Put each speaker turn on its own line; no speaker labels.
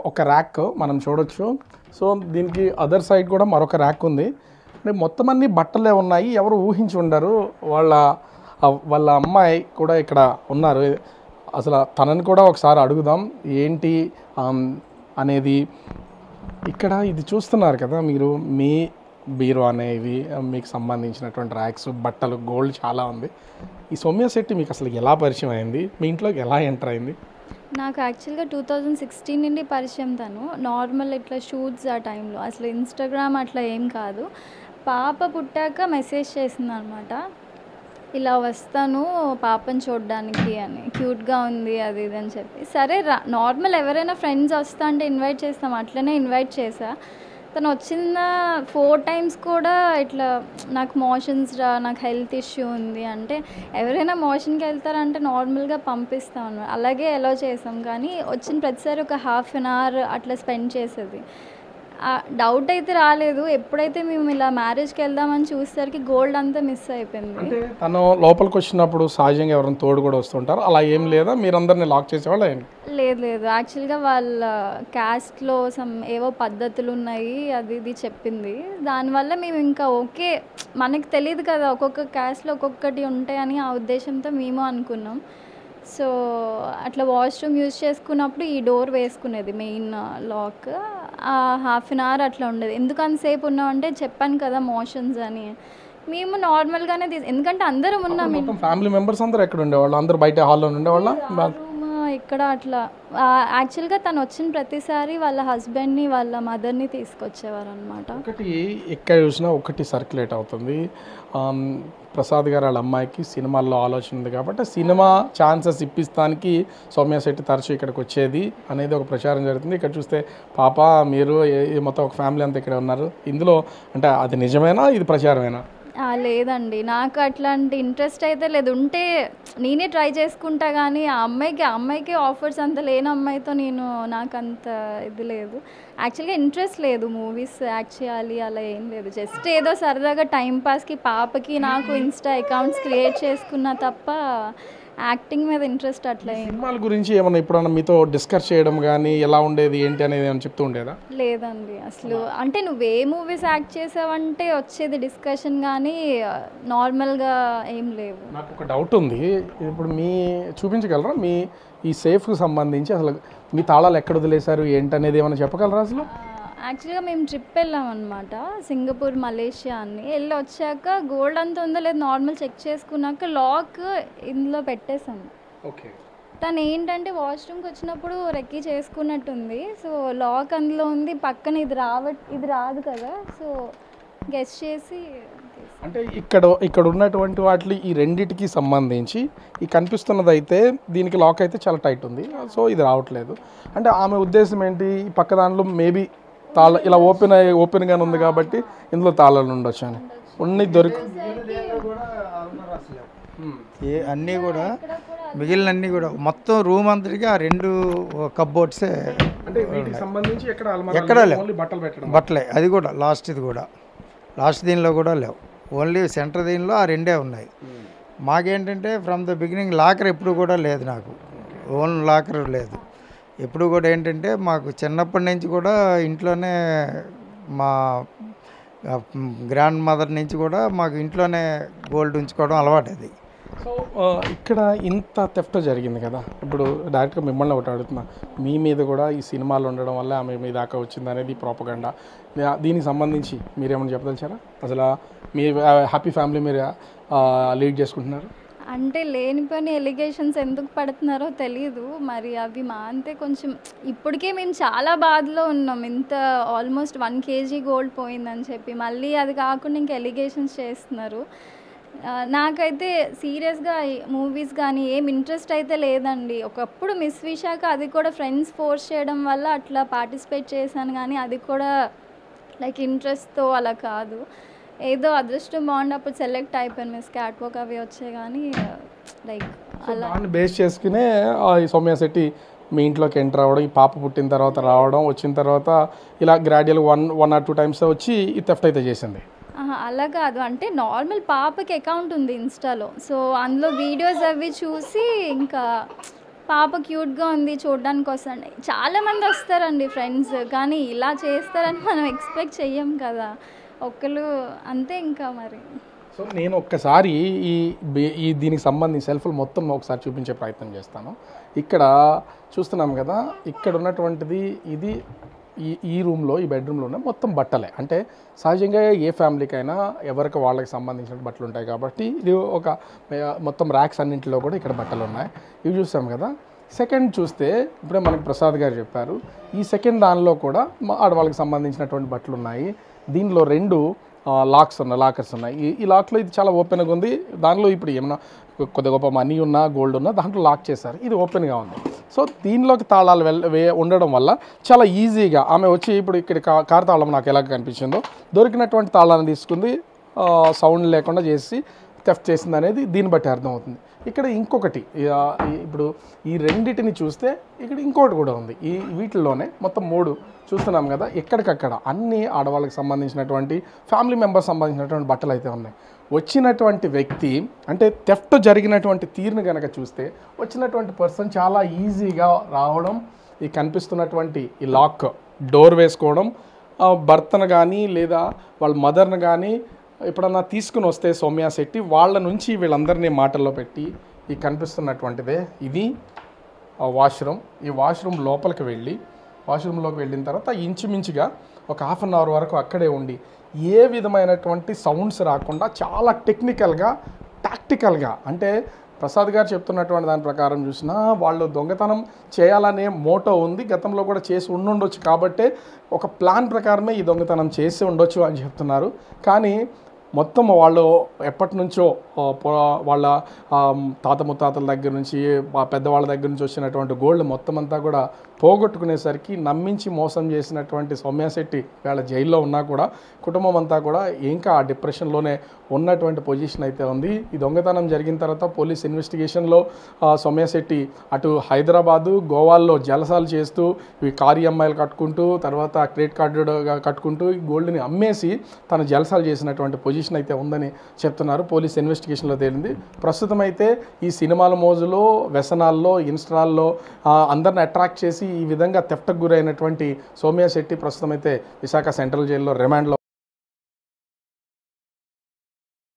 ఒక ర్యాక్ మనం చూడొచ్చు. సో దీనికి అదర్ సైడ్ కూడా మరొక ర్యాక్ ఉంది. అంటే మొత్తం అన్ని బట్టలే ఉన్నాయి. ఎవరు ఊహించి ఉండరు. వాళ్ళ అమ్మాయి కూడా ఇక్కడ ఉన్నారు. అసలు తనని కూడా ఒకసారి అడుగుదాం ఏంటి అనేది. ఇక్కడ ఇది చూస్తున్నారు కదా మీరు, మీ బీరో అనేవి మీకు సంబంధించినటువంటి ర్యాక్స్, బట్టలు, గోల్డ్ చాలా ఉంది. ఈ సౌమ్య శెట్టి మీకు అసలు ఎలా పరిచయం అయింది? మీ ఇంట్లోకి ఎలా ఎంటర్ అయింది?
నాకు యాక్చువల్గా 2016 నుండి పరిచయం. తను నార్మల్ ఇట్లా షూట్స్ ఆ టైంలో, అసలు ఇన్స్టాగ్రామ్ అట్లా ఏం కాదు. పాప పుట్టాక మెసేజ్ చేసింది అనమాట, ఇలా వస్తాను పాపని చూడడానికి అని, క్యూట్గా ఉంది అది ఇది అని చెప్పి. సరే నార్మల్ ఎవరైనా ఫ్రెండ్స్ వస్తా అంటే ఇన్వైట్ చేస్తాం, అట్లనే ఇన్వైట్ చేసా. తను వచ్చిన 4 times కూడా ఇట్లా నాకు మోషన్స్ నాకు హెల్త్ ఇష్యూ ఉంది అంటే, ఎవరైనా మోషన్కి వెళ్తారంటే నార్మల్గా పంపిస్తాం అన్నమాట. అలాగే అలో చేసాం. కానీ వచ్చిన ప్రతిసారి ఒక 1/2 hour అట్లా స్పెండ్ చేసేది. డౌట్ అయితే రాలేదు. ఎప్పుడైతే మేము ఇలా మ్యారేజ్కి వెళ్దామని చూసేసరికి గోల్డ్ అంతా మిస్ అయిపోయింది.
అంటే తను లోపలికి వచ్చినప్పుడు సహజంగా ఎవరైనా తోడు కూడా వస్తుంటారు, అలా ఏం లేదా? మీరందరినీ లాక్ చేసేవాళ్ళ?
లేదు. యాక్చువల్గా వాళ్ళ క్యాస్ట్లో ఏవో పద్ధతులు ఉన్నాయి అది ఇది చెప్పింది. దానివల్ల మేము ఇంకా ఓకే, మనకి తెలియదు కదా ఒక్కొక్క క్యాస్ట్లో ఒక్కొక్కటి ఉంటాయని, ఆ ఉద్దేశంతో మేము అనుకున్నాం. సో అట్లా వాష్రూమ్ యూజ్ చేసుకున్నప్పుడు ఈ డోర్ వేసుకునేది, మెయిన్ లాక్. 1/2 hour అట్లా ఉండేది. ఎందుకు అంతసేపు ఉన్నామంటే చెప్పాను కదా మోషన్స్ అని. మేము నార్మల్గానే ఎందుకంటే అందరం ఉన్నాం.
ఫ్యామిలీ మెంబర్స్ అందరూ ఎక్కడ ఉండేవాళ్ళు? అందరూ బయట హాల్లో ఉండేవాళ్ళ?
ఇక్కడ అట్లా యాక్చువల్గా తను వచ్చిన ప్రతిసారి వాళ్ళ హస్బెండ్ని వాళ్ళ మదర్ని తీసుకొచ్చేవారు అనమాట.
ఒకటి ఎక్కడ చూసినా ఒకటి సర్క్యులేట్ అవుతుంది. ప్రసాద్ గారు వాళ్ళ అమ్మాయికి సినిమాల్లో ఆలోచన ఉంది కాబట్టి సినిమా ఛాన్సెస్ ఇప్పిస్తానికి సౌమ్య శెట్టి తరచూ ఇక్కడికి వచ్చేది అనేది ఒక ప్రచారం జరుగుతుంది. ఇక్కడ చూస్తే పాప మీరు మొత్తం ఒక ఫ్యామిలీ అంతా ఇక్కడ ఉన్నారు. ఇందులో అంటే అది నిజమేనా, ఇది ప్రచారమేనా?
లేదండి, నాకు అట్లాంటి ఇంట్రెస్ట్ అయితే లేదు. ఉంటే నేనే ట్రై చేసుకుంటా, కానీ ఆ అమ్మాయికి ఆఫర్స్ అంత లేని అమ్మాయితో నాకు అంత ఇది లేదు. యాక్చువల్గా ఇంట్రెస్ట్ లేదు మూవీస్ యాక్ట్ చేయాలి అలా ఏం లేదు. జస్ట్ ఏదో సరదాగా టైంపాస్కి పాపకి నాకు ఇన్స్టా అకౌంట్స్ క్రియేట్ చేసుకున్నా తప్ప యాక్టింగ్ మీద ఇంట్రెస్ట్ అట్లా.
సినిమాల గురించి ఏమన్నా ఎప్పుడన్నా మీతో డిస్కస్ చేయడం కానీ ఎలా ఉండేది ఏంటి అనేది ఏమైనా చెప్తూ ఉండేదా?
లేదండి అసలు. అంటే నువ్వు ఏ మూవీస్ యాక్ట్ చేసావంటే వచ్చేది డిస్కషన్, కానీ నార్మల్గా ఏం లేవు.
నాకు ఒక డౌట్ ఉంది. ఇప్పుడు చూపించగలరా మీ ఈ సేఫ్కి సంబంధించి అసలు మీ తాళాలు ఎక్కడ వదిలేశారు ఏంటనేది ఏమైనా చెప్పగలరా? అసలు
యాక్చువల్గా మేము ట్రిప్ వెళ్ళామన్నమాట, సింగపూర్, మలేషియా అని. వెళ్ళి వచ్చాక గోల్డ్ అంతా ఉందో లేదు నార్మల్ చెక్ చేసుకున్నాక లాక్ ఇందులో పెట్టేశాము.
ఓకే.
తను ఏంటంటే వాష్రూమ్కి వచ్చినప్పుడు రెక్కీ చేసుకున్నట్టుంది. సో లాక్ అందులో ఉంది, పక్కన ఇది రాదు కదా. సో గెస్ చేసి
అంటే ఇక్కడ ఉన్నటువంటి వాటి ఈ రెండిటికి సంబంధించి ఈ కనిపిస్తున్నది అయితే దీనికి లాక్ అయితే చాలా టైట్ ఉంది. సో ఇది రావట్లేదు. అంటే ఆమె ఉద్దేశం ఏంటి? ఈ పక్క దాంట్లో మేబీ ఇలా ఓపెన్గానే ఉంది కాబట్టి ఇందులో తాళాలు ఉండొచ్చు అని ఉన్ని
అన్నీ కూడా మిగిలినన్నీ కూడా మొత్తం రూమ్ అంతటికి ఆ 2 కప్బోర్డ్సే ఎక్కడ లేవు. బట్టలే, అది కూడా లాస్ట్ దీనిలో కూడా లేవు. ఓన్లీ సెంటర్ దీనిలో ఆ 2 ఉన్నాయి. మాకేంటంటే ఫ్రమ్ ద బిగినింగ్ లాకర్ ఎప్పుడు కూడా లేదు. నాకు ఓన్ లాకర్ లేదు ఎప్పుడు కూడా. ఏంటంటే మాకు చిన్నప్పటి నుంచి కూడా ఇంట్లోనే మా గ్రాండ్ మదర్ నుంచి కూడా మాకు ఇంట్లోనే గోల్డ్ ఉంచుకోవడం అలవాటు. అది
సో ఇక్కడ ఇంత థెఫ్ట్ జరిగింది కదా, ఇప్పుడు డైరెక్ట్గా మిమ్మల్ని ఒకటి అడుగుతున్నా, మీ మీద కూడా ఈ సినిమాలు ఉండడం వల్ల ఆమె మీ దాకా వచ్చింది అనేది ప్రోపగండా. దీనికి సంబంధించి మీరేమైనా చెప్పదలిచారా? అసలు మీ హ్యాపీ ఫ్యామిలీ మీరు లీడ్ చేసుకుంటున్నారు
అంటే లేనిపోయిన ఎలిగేషన్స్ ఎందుకు పడుతున్నారో తెలియదు మరి. అవి మా అంతే కొంచెం ఇప్పటికే మేము చాలా బాధలో ఉన్నాం. ఇంత ఆల్మోస్ట్ 1 kg గోల్డ్ పోయిందని చెప్పి మళ్ళీ అది కాకుండా ఇంకా ఎలిగేషన్స్ చేస్తున్నారు. నాకైతే సీరియస్గా మూవీస్ కానీ ఏం ఇంట్రెస్ట్ అయితే లేదండి. ఒకప్పుడు మిస్ విశాఖ, అది కూడా ఫ్రెండ్స్ ఫోర్స్ చేయడం వల్ల అట్లా పార్టిసిపేట్ చేశాను, కానీ అది కూడా లైక్ ఇంట్రెస్ట్తో అలా కాదు. ఏదో అదృష్టం బాగుండి అప్పుడు సెలెక్ట్ అయిపోయాను. మిస్ క్యాట్వాక్ అవి వచ్చాయి, కానీ లైక్ అలా
బేస్ చేసుకునే ఈ సౌమ్య శెట్టి మీ ఇంట్లోకి ఎంటర్ అవ్వడం, ఈ పాప పుట్టిన తర్వాత రావడం, వచ్చిన తర్వాత ఇలా గ్రాడ్యువల్ 1 or 2 times వచ్చి ఈ థెఫ్ట్ అయితే చేసింది.
అలా కాదు, అంటే నార్మల్ పాపకి అకౌంట్ ఉంది ఇన్స్టాలో. సో అందులో వీడియోస్ అవి చూసి ఇంకా పాప క్యూట్గా ఉంది చూడడానికి వస్తాండి. చాలామంది వస్తారండి ఫ్రెండ్స్, కానీ ఇలా చేస్తారని మనం ఎక్స్పెక్ట్ చెయ్యం కదా. ఒకరు అంతే ఇంకా మరి.
సో నేను ఒక్కసారి ఈ దీనికి సంబంధించి సెల్ఫ్లు మొత్తం ఒకసారి చూపించే ప్రయత్నం చేస్తాను. ఇక్కడ చూస్తున్నాం కదా, ఇక్కడ ఉన్నటువంటిది ఇది ఈ రూమ్లో, ఈ బెడ్రూమ్లో ఉన్న మొత్తం బట్టలే. అంటే సహజంగా ఏ ఫ్యామిలీకైనా ఎవరికి వాళ్ళకి సంబంధించిన బట్టలు ఉంటాయి కాబట్టి ఇది ఒక మొత్తం ర్యాక్స్ అన్నింటిలో కూడా ఇక్కడ బట్టలు ఉన్నాయి. ఇవి చూస్తాం కదా. సెకండ్ చూస్తే ఇప్పుడే మనకి ప్రసాద్ గారు చెప్పారు, ఈ సెకండ్ దానిలో కూడా ఆడవాళ్ళకి సంబంధించినటువంటి బట్టలు ఉన్నాయి. దీనిలో 2 లాకర్స్ ఉన్నాయి. ఈ లాక్లో ఇది చాలా ఓపెన్గా ఉంది. దానిలో ఇప్పుడు ఏమన్నా కొద్ది గొప్ప మనీ ఉన్నా, గోల్డ్ ఉన్నా దాంట్లో లాక్ చేశారు. ఇది ఓపెన్గా ఉంది. సో దీనిలోకి తాళాలు ఉండడం వల్ల చాలా ఈజీగా ఆమె వచ్చి ఇప్పుడు ఇక్కడ కార్ తాళం నాకు ఎలా కనిపించిందో దొరికినటువంటి తాళాన్ని తీసుకుంది, సౌండ్ లేకుండా చేసి థెఫ్ట్ చేసింది అనేది దీన్ని బట్టి అర్థమవుతుంది. ఇక్కడ ఇంకొకటి, ఇప్పుడు ఈ రెండింటిని చూస్తే ఇక్కడ ఇంకోటి కూడా ఉంది. వీటిల్లోనే మొత్తం 3 చూస్తున్నాం కదా. ఎక్కడికక్కడ అన్ని ఆడవాళ్ళకి సంబంధించినటువంటి ఫ్యామిలీ మెంబర్స్ సంబంధించినటువంటి బట్టలు అయితే ఉన్నాయి. వచ్చినటువంటి వ్యక్తి అంటే థెఫ్ట్ జరిగినటువంటి తీరుని కనుక చూస్తే వచ్చినటువంటి పర్సన్ చాలా ఈజీగా రావడం, ఈ కనిపిస్తున్నటువంటి ఈ లాక్ డోర్ వేసుకోవడం, భర్తను కానీ లేదా వాళ్ళ మదర్ని కానీ ఎప్పుడన్నా తీసుకుని వస్తే సౌమ్య శెట్టి వాళ్ళ నుంచి వీళ్ళందరినీ మాటల్లో పెట్టి ఈ కనిపిస్తున్నటువంటిదే ఇది వాష్రూమ్. ఈ వాష్రూమ్ లోపలికి వాష్రూమ్లోకి వెళ్ళిన తర్వాత ఇంచుమించుగా ఒక హాఫ్ అన్ అవర్ వరకు అక్కడే ఉండి ఏ విధమైనటువంటి సౌండ్స్ రాకుండా చాలా టెక్నికల్గా, టాక్టికల్గా, అంటే ప్రసాద్ గారు చెప్తున్నటువంటి దాని ప్రకారం చూసినా వాళ్ళు దొంగతనం చేయాలనే మోటో ఉంది, గతంలో కూడా చేసి ఉండొచ్చు కాబట్టే ఒక ప్లాన్ ప్రకారమే ఈ దొంగతనం చేసి ఉండొచ్చు అని చెప్తున్నారు. కానీ మొత్తం వాళ్ళు ఎప్పటి నుంచో వాళ్ళ తాత ముత్తాతల దగ్గర నుంచి, పెద్దవాళ్ళ దగ్గర నుంచి వచ్చినటువంటి గోల్డ్ మొత్తం అంతా కూడా పోగొట్టుకునేసరికి నమ్మించి మోసం చేసినటువంటి సౌమ్య శెట్టి వాళ్ళ జైల్లో ఉన్నా కూడా కుటుంబం అంతా కూడా ఇంకా ఆ డిప్రెషన్లోనే ఉన్నటువంటి పొజిషన్ అయితే ఉంది. ఈ దొంగతనం జరిగిన తర్వాత పోలీస్ ఇన్వెస్టిగేషన్లో సౌమ్య శెట్టి అటు హైదరాబాదు, గోవాల్లో జలసాలు చేస్తూ ఇవి కారు EMIలు కట్టుకుంటూ, తర్వాత క్రెడిట్ కార్డు కట్టుకుంటూ ఈ గోల్డ్ని అమ్మేసి తను జలసాలు చేసినటువంటి పొజిషన్ అయితే ఉందని చెప్తున్నారు. పోలీస్ ఇన్వెస్టిగేషన్లో తేలింది. ప్రస్తుతం అయితే ఈ సినిమాల మోజులో, వ్యసనాల్లో, ఇన్స్టాల్లో అందరిని అట్రాక్ట్ చేసి ఈ విధంగా థెఫ్ట్కి గురైనటువంటి సౌమ్య శెట్టి ప్రస్తుతం అయితే విశాఖ సెంట్రల్ జైల్లో రిమాండ్లో